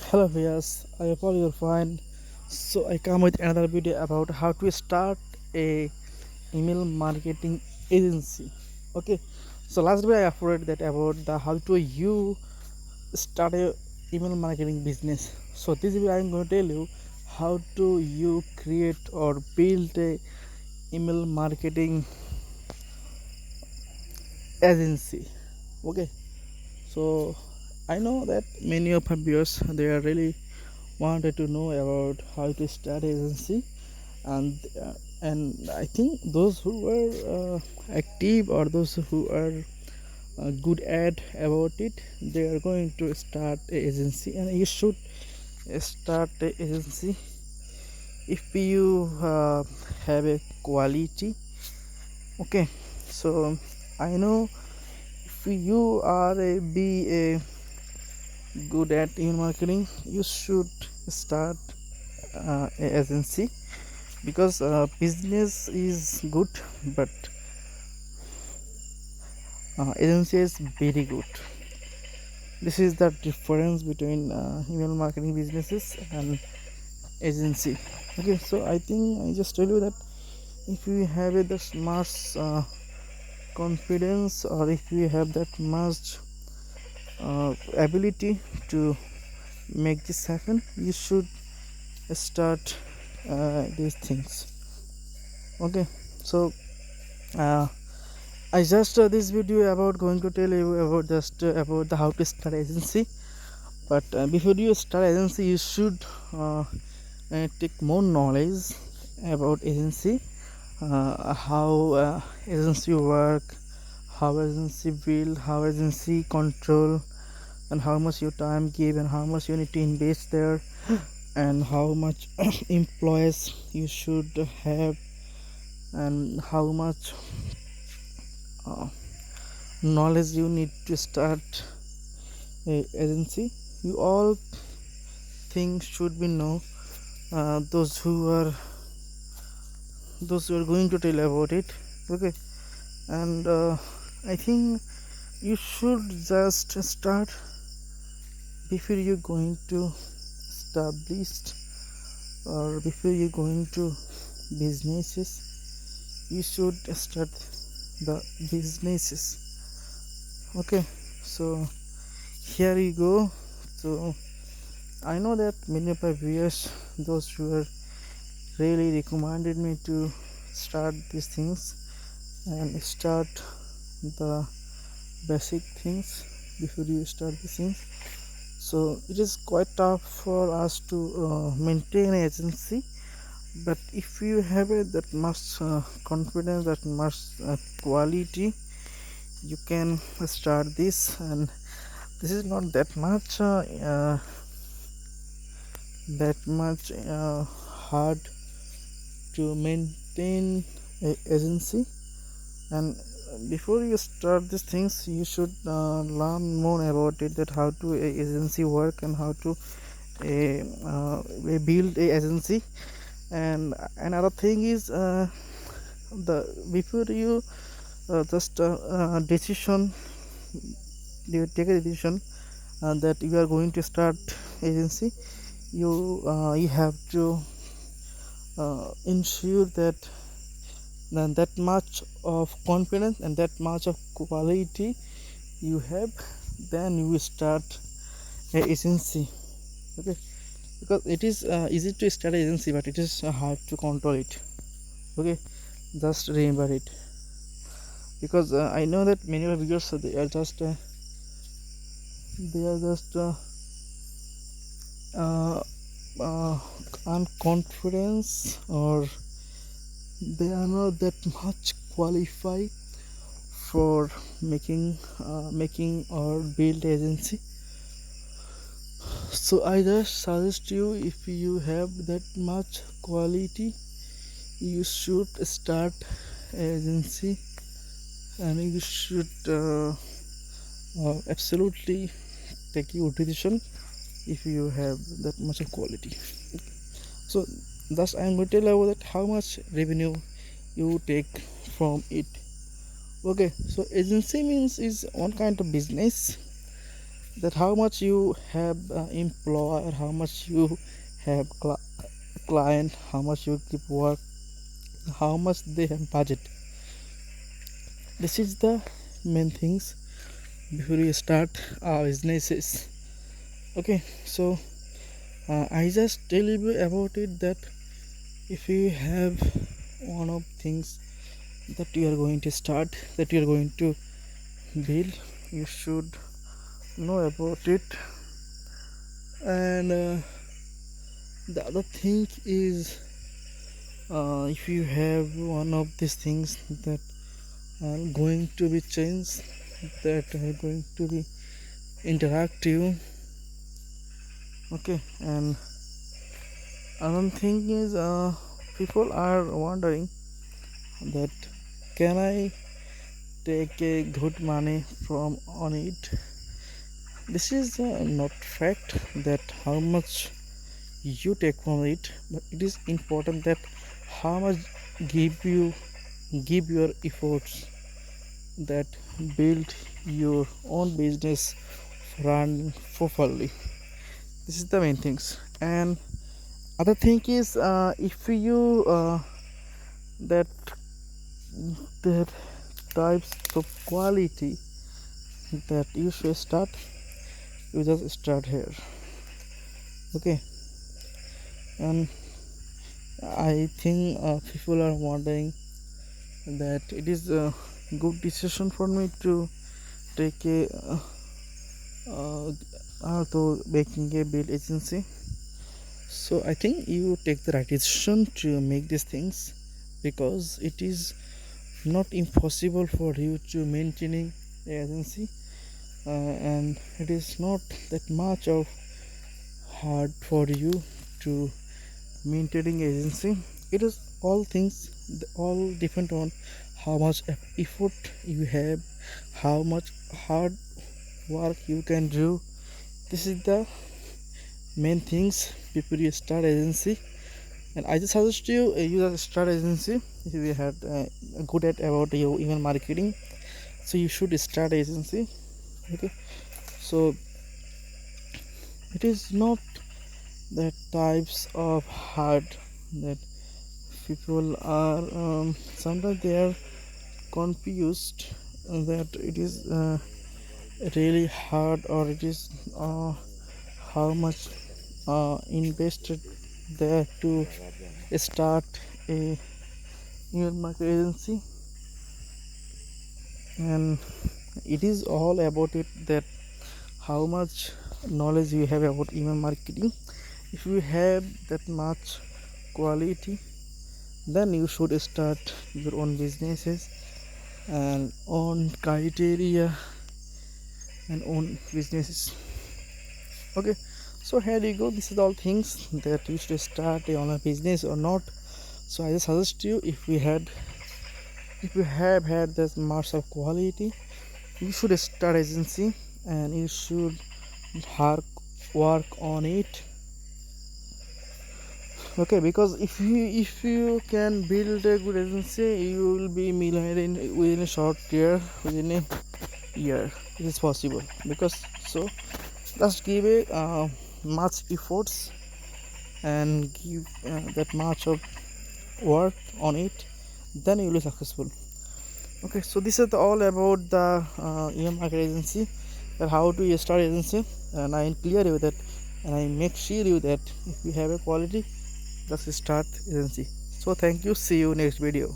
Hello viewers, I hope you're fine. So I come with another video about how to start a email marketing agency. Okay, so last video I uploaded that about the how to you start a email marketing business. So this video I'm going to tell you how to you create or build a email marketing agency. Okay, so I know that many of my viewers they are really wanted to know about how to start agency, and I think those who are active or those who are good at about it, they are going to start a agency, and you should start a agency if you have a quality. Okay, so I know if you are a be a good at email marketing, you should start a agency because business is good, but agency is very good. This is the difference between email marketing businesses and agency. Okay, so I think I just tell you that if you have that much confidence, or if you have that much ability to make this happen, you should start these things. Okay, so uh, I just this video about going to tell you about just about the how to start agency. But before you start agency, you should take more knowledge about agency, how agency work, how agency build, how agency control, and how much your time give, and how much you need to invest there, and how much employees you should have, and how much uh, knowledge you need to start a agency. You all things should be know, those who are going to tell about it. Okay, and I think you should just start before you're going to establish, or before you're going to businesses. You should start the businesses. Okay, so here you go. So I know that many of my viewers, those who are really recommended me to start these things and start the basic things before you start these things. So it is quite tough for us to maintain an agency, but if you have that much confidence, that much quality, you can start this. And this is not that much hard to maintain a agency. And before you start these things, you should learn more about it, that how to a agency work, and how to build a agency. And another thing is, the before you just decision you take a decision that you are going to start agency, you have to ensure that that much of confidence and that much of quality you have, then you will start a agency. Okay, because it is easy to start an agency, but it is hard to control it. Okay, just remember it, because I know that many of viewers they are just uh, uh, unconfidence, or they are not that much qualified for making or build agency. So I just suggest you, if you have that much quality, you should start agency, and you should absolutely take your decision if you have that much of quality. So thus I am going to tell you that how much revenue you take from it. Okay, so agency means is one kind of business that how much you have employer, how much you have client, how much you keep work, how much they have budget. This is the main things before you start businesses. Okay, so I just tell you about it that if you have one of things that you are going to start, that you are going to build, you should know about it. And the other thing is, if you have one of these things that are going to be changed, that are going to be interactive. Okay, and another thing is, people are wondering that can I take a good money from on it. This is not fact that how much you take from it, but it is important that how much give your efforts that build your own business run properly. This is the main things. And other thing is, if you that that types of quality that you should start, you just start here. Okay, and I think people are wondering that it is a good decision for me to take a to making a build agency. So I think you take the right decision to make these things, because it is not impossible for you to maintaining the agency, and it is not that much of hard for you to maintaining agency. It is all things all depend on how much effort you have, how much hard work you can do. This is the main things before you start agency. And I just suggest you use a start agency if you had good at about your email marketing. So you should start agency. Okay, so it is not that types of hard that people are sometimes they are confused that it is really hard, or it is how much invested there to start a email marketing agency. And it is all about it that how much knowledge you have about email marketing. If you have that much quality, then you should start your own businesses and own criteria and own businesses. Okay, so here you go. This is all things that you should start a online business or not. So I just suggest you, if you have had this much of quality, you should start agency and you should hard work on it. Okay, because if you can build a good agency, you will be millionaire within a short year, within a year. It is possible. Because so just give a much efforts and give that much of work on it, then you will be successful. Okay, so this is all about the email marketing agency, that how to start agency. And I clear you that, and I make sure you that if you have a quality, just start agency. So thank you, see you next video.